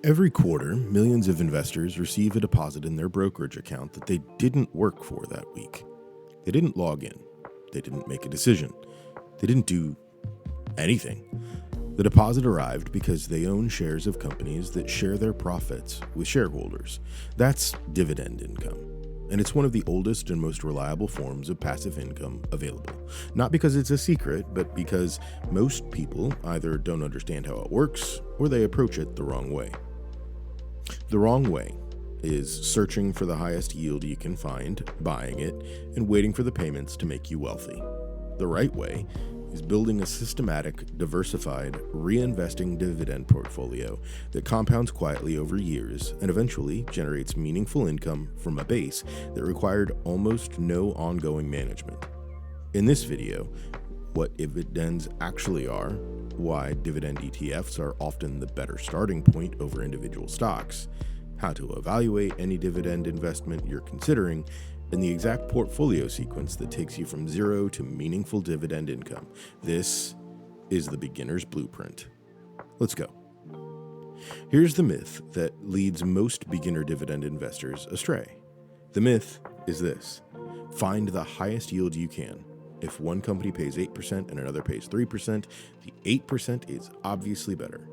Every quarter, millions of investors receive a deposit in their brokerage account that they didn't work for that week. They didn't log in. They didn't make a decision. They didn't do anything. The deposit arrived because they own shares of companies that share their profits with shareholders. That's dividend income. And it's one of the oldest and most reliable forms of passive income available. Not because it's a secret, but because most people either don't understand how it works or they approach it the wrong way. The wrong way is searching for the highest yield you can find, buying it, and waiting for the payments to make you wealthy. The right way is building a systematic, diversified, reinvesting dividend portfolio that compounds quietly over years and eventually generates meaningful income from a base that required almost no ongoing management. In this video, what dividends actually are, why dividend ETFs are often the better starting point over individual stocks, how to evaluate any dividend investment you're considering, and the exact portfolio sequence that takes you from zero to meaningful dividend income. This is the beginner's blueprint. Let's go. Here's the myth that leads most beginner dividend investors astray. The myth is this: find the highest yield you can. If one company pays 8% and another pays 3%, the 8% is obviously better.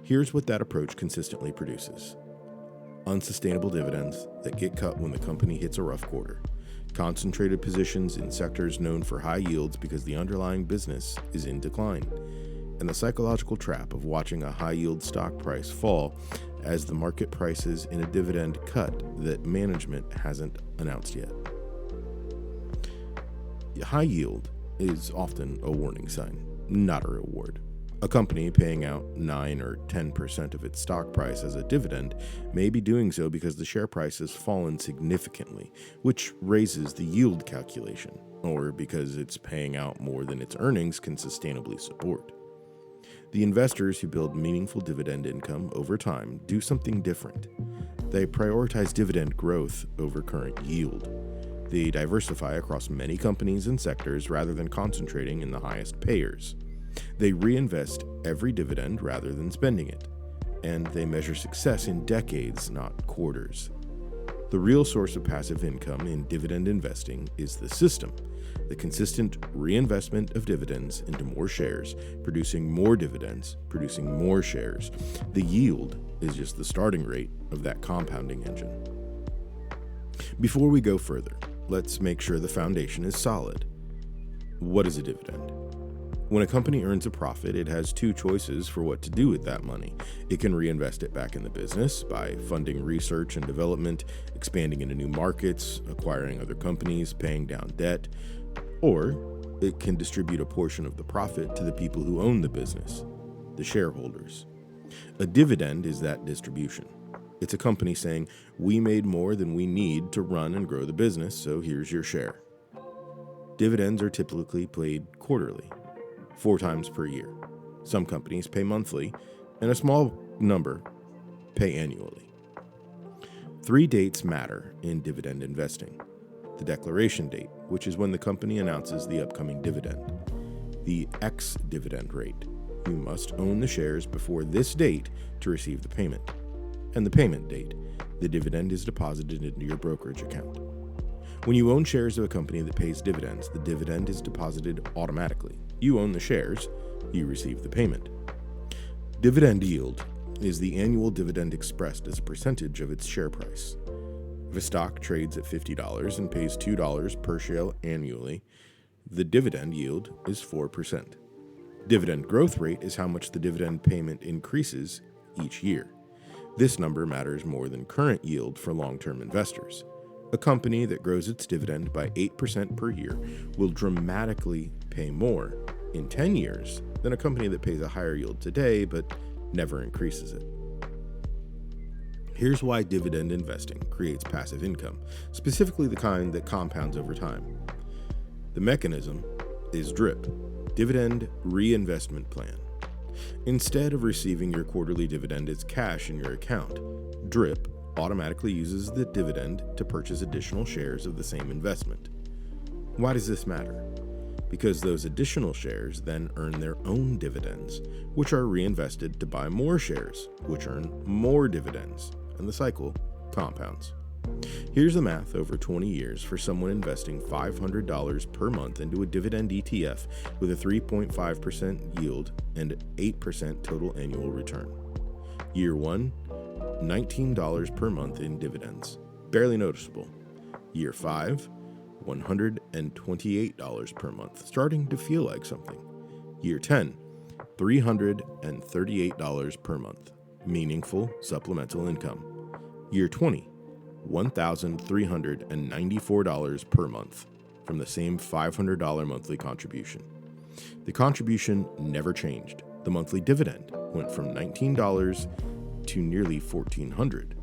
Here's what that approach consistently produces: unsustainable dividends that get cut when the company hits a rough quarter, concentrated positions in sectors known for high yields because the underlying business is in decline, and the psychological trap of watching a high-yield stock price fall as the market prices in a dividend cut that management hasn't announced yet. High yield is often a warning sign, not a reward. A company paying out 9 or 10% of its stock price as a dividend may be doing so because the share price has fallen significantly, which raises the yield calculation, or because it's paying out more than its earnings can sustainably support. The investors who build meaningful dividend income over time do something different. They prioritize dividend growth over current yield. They diversify across many companies and sectors rather than concentrating in the highest payers. They reinvest every dividend rather than spending it, and they measure success in decades, not quarters. The real source of passive income in dividend investing is the system, the consistent reinvestment of dividends into more shares, producing more dividends, producing more shares. The yield is just the starting rate of that compounding engine. Before we go further, let's make sure the foundation is solid. What is a dividend? When a company earns a profit, it has two choices for what to do with that money. It can reinvest it back in the business by funding research and development, expanding into new markets, acquiring other companies, paying down debt, or it can distribute a portion of the profit to the people who own the business, the shareholders. A dividend is that distribution. It's a company saying, we made more than we need to run and grow the business, so here's your share. Dividends are typically paid quarterly, 4 times per year. Some companies pay monthly, and a small number pay annually. 3 dates matter in dividend investing: the declaration date, which is when the company announces the upcoming dividend; the ex-dividend rate, you must own the shares before this date to receive the payment; and the payment date, the dividend is deposited into your brokerage account. When you own shares of a company that pays dividends, the dividend is deposited automatically. You own the shares, you receive the payment. Dividend yield is the annual dividend expressed as a percentage of its share price. If a stock trades at $50 and pays $2 per share annually, the dividend yield is 4%. Dividend growth rate is how much the dividend payment increases each year. This number matters more than current yield for long-term investors. A company that grows its dividend by 8% per year will dramatically pay more in 10 years than a company that pays a higher yield today but never increases it. Here's why dividend investing creates passive income, specifically the kind that compounds over time. The mechanism is DRIP, Dividend Reinvestment Plan. Instead of receiving your quarterly dividend as cash in your account, DRIP automatically uses the dividend to purchase additional shares of the same investment. Why does this matter? because those additional shares then earn their own dividends, which are reinvested to buy more shares, which earn more dividends, and the cycle compounds. Here's the math over 20 years for someone investing $500 per month into a dividend ETF with a 3.5% yield and 8% total annual return. Year 1, $19 per month in dividends, barely noticeable. Year 5, $128 per month, starting to feel like something. Year 10, $338 per month, meaningful supplemental income. Year 20, $1,394 per month from the same $500 monthly contribution. The contribution never changed. The monthly dividend went from $19 to nearly $1,400.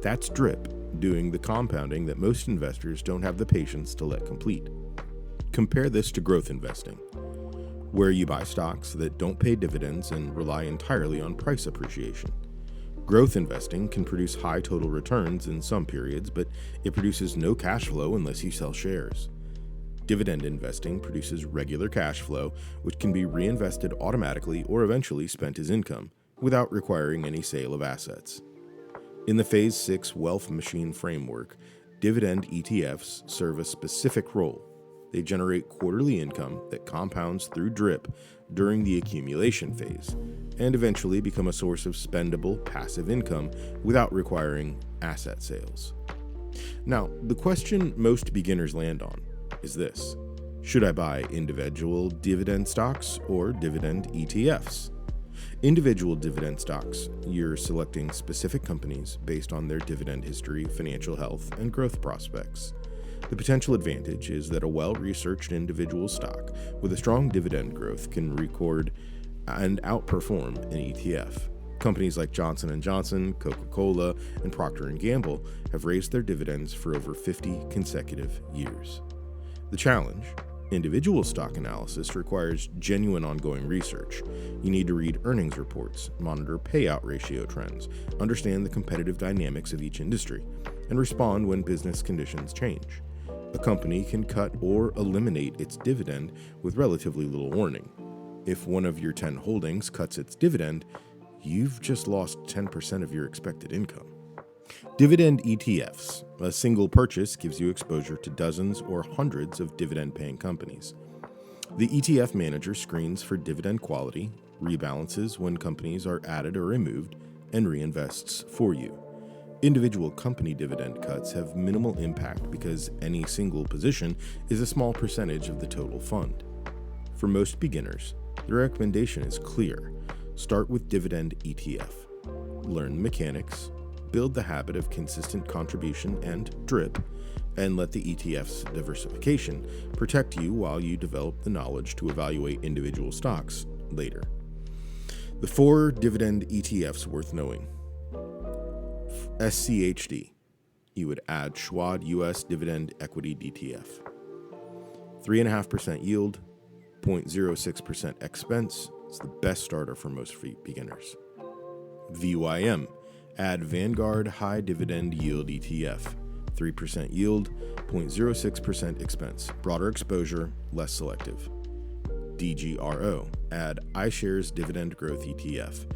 That's DRIP doing the compounding that most investors don't have the patience to let complete. Compare this to growth investing, where you buy stocks that don't pay dividends and rely entirely on price appreciation. Growth investing can produce high total returns in some periods, but it produces no cash flow unless you sell shares. Dividend investing produces regular cash flow, which can be reinvested automatically or eventually spent as income, without requiring any sale of assets. In the Phase 6 wealth machine framework, dividend ETFs serve a specific role. They generate quarterly income that compounds through DRIP during the accumulation phase, and eventually become a source of spendable passive income without requiring asset sales. Now, the question most beginners land on is this: should I buy individual dividend stocks or dividend ETFs? Individual dividend stocks, you're selecting specific companies based on their dividend history, financial health, and growth prospects. The potential advantage is that a well-researched individual stock with a strong dividend growth can record and outperform an ETF. Companies like Johnson & Johnson, Coca-Cola, and Procter & Gamble have raised their dividends for over 50 consecutive years. The challenge: individual stock analysis requires genuine ongoing research. You need to read earnings reports, monitor payout ratio trends, understand the competitive dynamics of each industry, and respond when business conditions change. A company can cut or eliminate its dividend with relatively little warning. If one of your 10 holdings cuts its dividend, you've just lost 10% of your expected income. Dividend ETFs. A single purchase gives you exposure to dozens or hundreds of dividend-paying companies. The ETF manager screens for dividend quality, rebalances when companies are added or removed, and reinvests for you. Individual company dividend cuts have minimal impact because any single position is a small percentage of the total fund. For most beginners, the recommendation is clear. Start with dividend ETF. Learn mechanics, build the habit of consistent contribution and DRIP, and let the ETF's diversification protect you while you develop the knowledge to evaluate individual stocks later. The 4 dividend ETFs worth knowing. SCHD. You would add Schwab US Dividend Equity DTF. 3.5% yield, 0.06% expense. It's the best starter for most beginners. VYM. Add Vanguard High Dividend Yield ETF. 3% yield, 0.06% expense. Broader exposure, less selective. DGRO. Add iShares Dividend Growth ETF.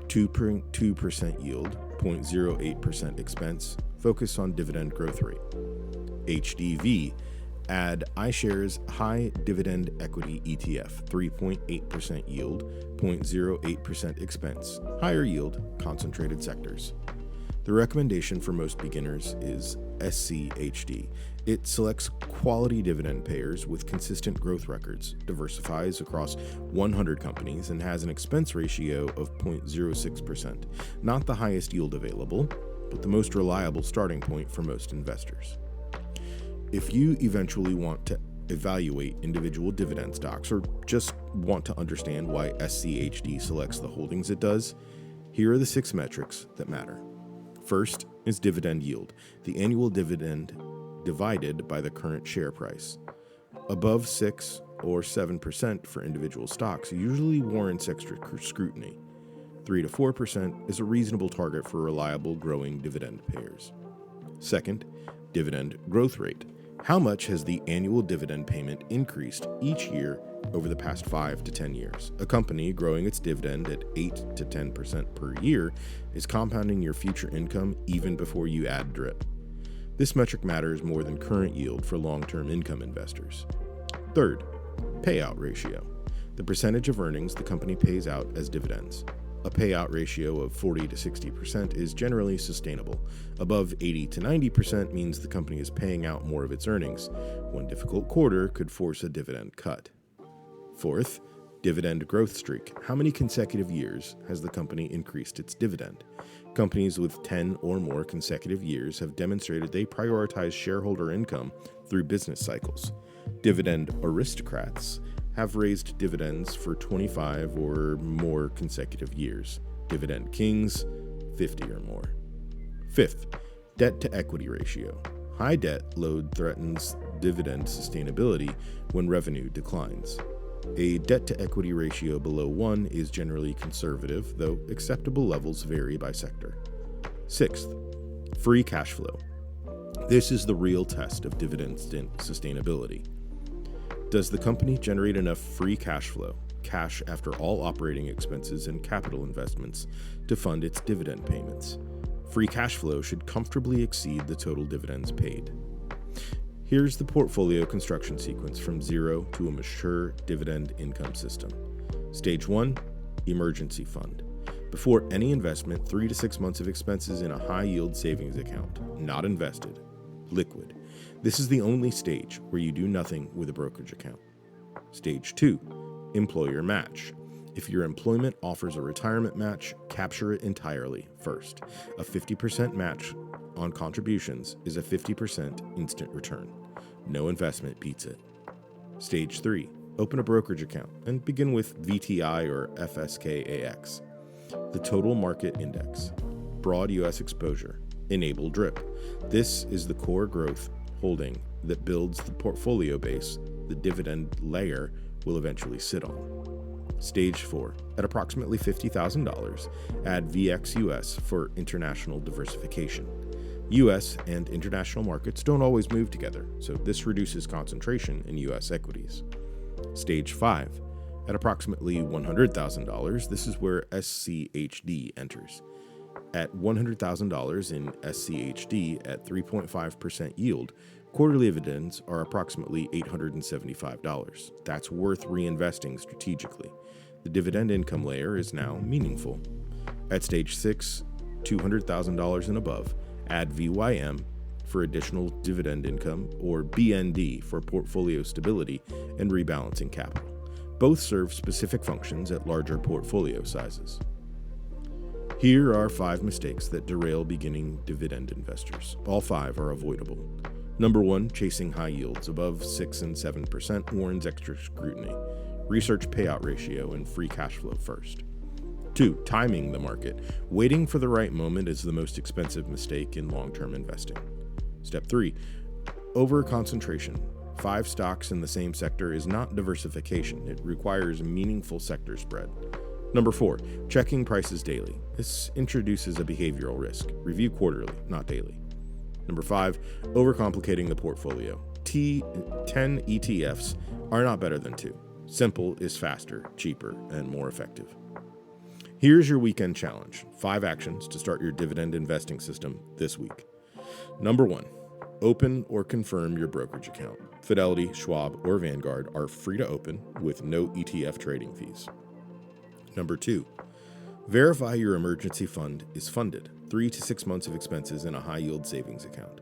2% yield, 0.08% expense. Focus on dividend growth rate. HDV. Add iShares High Dividend Equity ETF, 3.8% yield, 0.08% expense, higher yield, concentrated sectors. The recommendation for most beginners is SCHD. It selects quality dividend payers with consistent growth records, diversifies across 100 companies, and has an expense ratio of 0.06%. Not the highest yield available, but the most reliable starting point for most investors. If you eventually want to evaluate individual dividend stocks or just want to understand why SCHD selects the holdings it does, here are the 6 metrics that matter. First is dividend yield, the annual dividend divided by the current share price. Above 6 or 7% for individual stocks usually warrants extra scrutiny. 3 to 4% is a reasonable target for reliable growing dividend payers. Second, dividend growth rate. How much has the annual dividend payment increased each year over the past 5 to 10 years? A company growing its dividend at 8 to 10% per year is compounding your future income even before you add DRIP. This metric matters more than current yield for long-term income investors. Third, payout ratio, the percentage of earnings the company pays out as dividends. A payout ratio of 40 to 60% is generally sustainable. Above 80 to 90% means the company is paying out more of its earnings. One difficult quarter could force a dividend cut. Fourth, dividend growth streak. How many consecutive years has the company increased its dividend? Companies with 10 or more consecutive years have demonstrated they prioritize shareholder income through business cycles. Dividend aristocrats have raised dividends for 25 or more consecutive years. Dividend kings, 50 or more. Fifth, debt to equity ratio. High debt load threatens dividend sustainability when revenue declines. A debt to equity ratio below 1 is generally conservative, though acceptable levels vary by sector. Sixth, free cash flow. This is the real test of dividend sustainability. Does the company generate enough free cash flow, cash after all operating expenses and capital investments, to fund its dividend payments? Free cash flow should comfortably exceed the total dividends paid. Here's the portfolio construction sequence from zero to a mature dividend income system. Stage 1, emergency fund. Before any investment, 3 to 6 months of expenses in a high-yield savings account, not invested, liquid. This is the only stage where you do nothing with a brokerage account. Stage 2, employer match. If your employment offers a retirement match, capture it entirely first. A 50% match on contributions is a 50% instant return. No investment beats it. Stage 3, open a brokerage account and begin with VTI or FSKAX. The total market index. Broad U.S. exposure. Enable DRIP. This is the core growth holding that builds the portfolio base the dividend layer will eventually sit on. Stage 4, at approximately $50,000, add VXUS for international diversification. U.S. and international markets don't always move together, so this reduces concentration in U.S. equities. Stage 5, at approximately $100,000, this is where SCHD enters. At $100,000 in SCHD at 3.5% yield, quarterly dividends are approximately $875. That's worth reinvesting strategically. The dividend income layer is now meaningful. At stage 6, $200,000 and above, add VYM for additional dividend income or BND for portfolio stability and rebalancing capital. Both serve specific functions at larger portfolio sizes. Here are 5 mistakes that derail beginning dividend investors. All 5 are avoidable. Number 1, chasing high yields above 6 and 7% warrants extra scrutiny. Research payout ratio and free cash flow first. 2, timing the market. Waiting for the right moment is the most expensive mistake in long-term investing. Step 3, over-concentration. 5 stocks in the same sector is not diversification. It requires meaningful sector spread. Number 4, checking prices daily. This introduces a behavioral risk. Review quarterly, not daily. Number 5, overcomplicating the portfolio. 10 ETFs are not better than 2. Simple is faster, cheaper, and more effective. Here's your weekend challenge. 5 actions to start your dividend investing system this week. Number 1, open or confirm your brokerage account. Fidelity, Schwab, or Vanguard are free to open with no ETF trading fees. Number 2, verify your emergency fund is funded. 3 to 6 months of expenses in a high-yield savings account.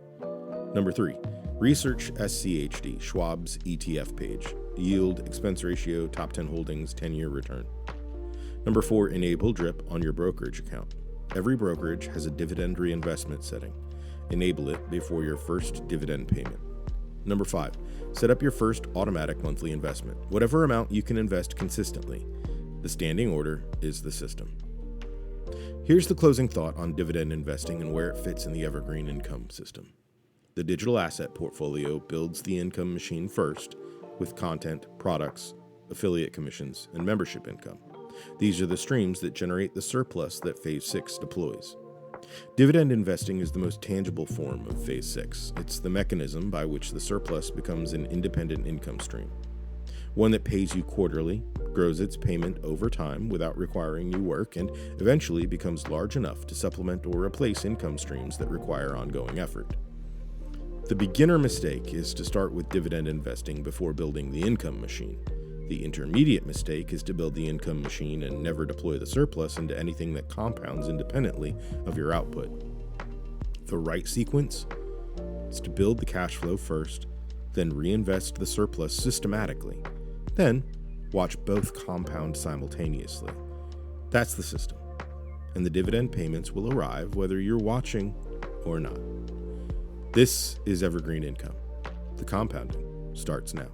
Number 3, research SCHD, Schwab's ETF page. Yield, expense ratio, top 10 holdings, 10-year return. Number 4, enable DRIP on your brokerage account. Every brokerage has a dividend reinvestment setting. Enable it before your first dividend payment. Number 5, set up your first automatic monthly investment. Whatever amount you can invest consistently. The standing order is the system. Here's the closing thought on dividend investing and where it fits in the Evergreen income system. The digital asset portfolio builds the income machine first with content, products, affiliate commissions, and membership income. These are the streams that generate the surplus that Phase 6 deploys. Dividend investing is the most tangible form of Phase 6. It's the mechanism by which the surplus becomes an independent income stream, one that pays you quarterly, grows its payment over time without requiring new work, and eventually becomes large enough to supplement or replace income streams that require ongoing effort. The beginner mistake is to start with dividend investing before building the income machine. The intermediate mistake is to build the income machine and never deploy the surplus into anything that compounds independently of your output. The right sequence is to build the cash flow first, then reinvest the surplus systematically, then watch both compound simultaneously. That's the system, and the dividend payments will arrive whether you're watching or not. This is Evergreen Income. The compounding starts now.